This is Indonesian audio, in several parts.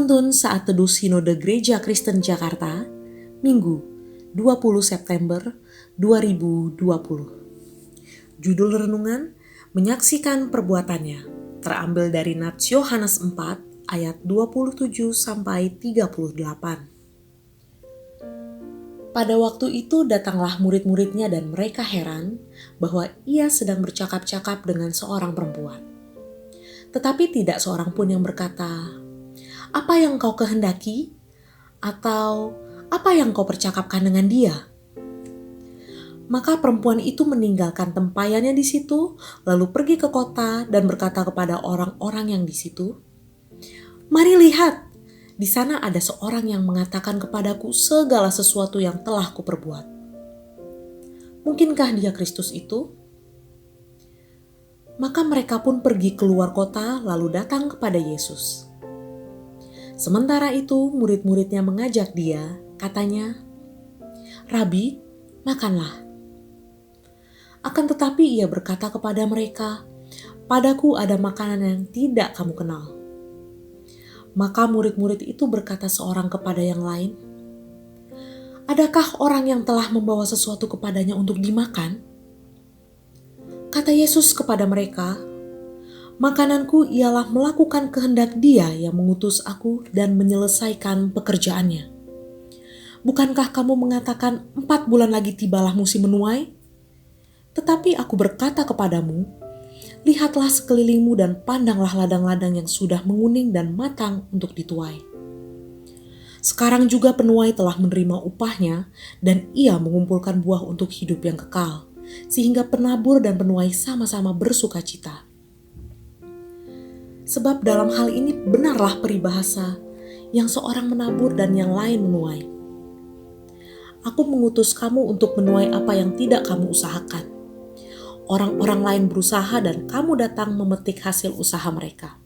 Penuntun Saat Teduh Sinode Gereja Kristen Jakarta, Minggu 20 September 2020. Judul renungan, Menyaksikan Perbuatannya, terambil dari Nats Yohanes 4 ayat 27-38. Pada waktu itu datanglah murid-muridnya dan mereka heran bahwa ia sedang bercakap-cakap dengan seorang perempuan. Tetapi tidak seorang pun yang berkata, "Apa yang kau kehendaki?" atau "Apa yang kau percakapkan dengan dia?" Maka perempuan itu meninggalkan tempayannya di situ, lalu pergi ke kota dan berkata kepada orang-orang yang di situ, "Mari lihat, di sana ada seorang yang mengatakan kepadaku segala sesuatu yang telah kuperbuat. Mungkinkah dia Kristus itu?" Maka mereka pun pergi keluar kota lalu datang kepada Yesus. Sementara itu murid-muridnya mengajak dia, katanya, "Rabi, makanlah." Akan tetapi ia berkata kepada mereka, "Padaku ada makanan yang tidak kamu kenal." Maka murid-murid itu berkata seorang kepada yang lain, "Adakah orang yang telah membawa sesuatu kepadanya untuk dimakan?" Kata Yesus kepada mereka, "Makananku ialah melakukan kehendak Dia yang mengutus aku dan menyelesaikan pekerjaannya. Bukankah kamu mengatakan 4 bulan lagi tibalah musim menuai? Tetapi aku berkata kepadamu, lihatlah sekelilingmu dan pandanglah ladang-ladang yang sudah menguning dan matang untuk dituai. Sekarang juga penuai telah menerima upahnya dan ia mengumpulkan buah untuk hidup yang kekal, sehingga penabur dan penuai sama-sama bersuka cita. Sebab dalam hal ini benarlah peribahasa, yang seorang menabur dan yang lain menuai. Aku mengutus kamu untuk menuai apa yang tidak kamu usahakan. Orang-orang lain berusaha dan kamu datang memetik hasil usaha mereka."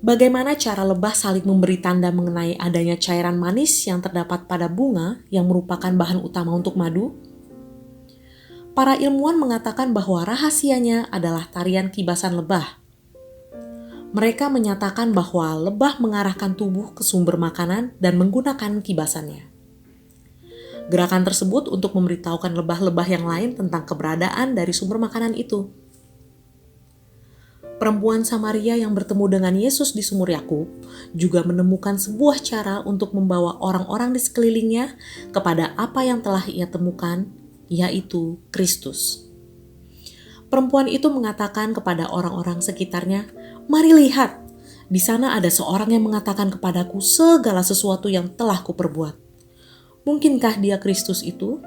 Bagaimana cara lebah saling memberi tanda mengenai adanya cairan manis yang terdapat pada bunga yang merupakan bahan utama untuk madu? Para ilmuwan mengatakan bahwa rahasianya adalah tarian kibasan lebah. Mereka menyatakan bahwa lebah mengarahkan tubuh ke sumber makanan dan menggunakan kibasannya. Gerakan tersebut untuk memberitahukan lebah-lebah yang lain tentang keberadaan dari sumber makanan itu. Perempuan Samaria yang bertemu dengan Yesus di sumur Yakub juga menemukan sebuah cara untuk membawa orang-orang di sekelilingnya kepada apa yang telah ia temukan, yaitu Kristus. Perempuan itu mengatakan kepada orang-orang sekitarnya, "Mari lihat, di sana ada seorang yang mengatakan kepadaku segala sesuatu yang telah kuperbuat. Mungkinkah dia Kristus itu?"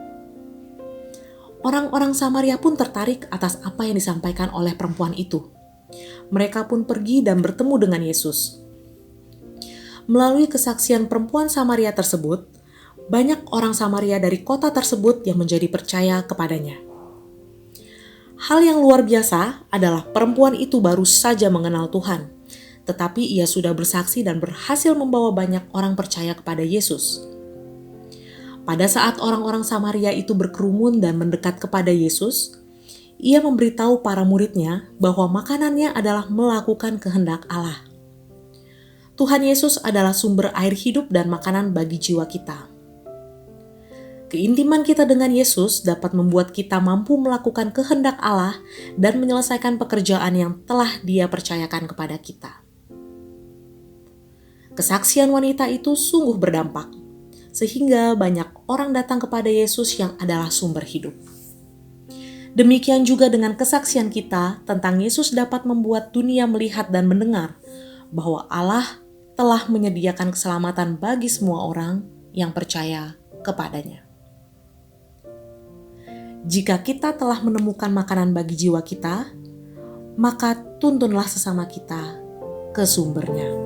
Orang-orang Samaria pun tertarik atas apa yang disampaikan oleh perempuan itu. Mereka pun pergi dan bertemu dengan Yesus. Melalui kesaksian perempuan Samaria tersebut, banyak orang Samaria dari kota tersebut yang menjadi percaya kepadanya. Hal yang luar biasa adalah perempuan itu baru saja mengenal Tuhan, tetapi ia sudah bersaksi dan berhasil membawa banyak orang percaya kepada Yesus. Pada saat orang-orang Samaria itu berkerumun dan mendekat kepada Yesus, ia memberitahu para muridnya bahwa makanannya adalah melakukan kehendak Allah. Tuhan Yesus adalah sumber air hidup dan makanan bagi jiwa kita. Keintiman kita dengan Yesus dapat membuat kita mampu melakukan kehendak Allah dan menyelesaikan pekerjaan yang telah Dia percayakan kepada kita. Kesaksian wanita itu sungguh berdampak, sehingga banyak orang datang kepada Yesus yang adalah sumber hidup. Demikian juga dengan kesaksian kita tentang Yesus dapat membuat dunia melihat dan mendengar bahwa Allah telah menyediakan keselamatan bagi semua orang yang percaya kepadanya. Jika kita telah menemukan makanan bagi jiwa kita, maka tuntunlah sesama kita ke sumbernya.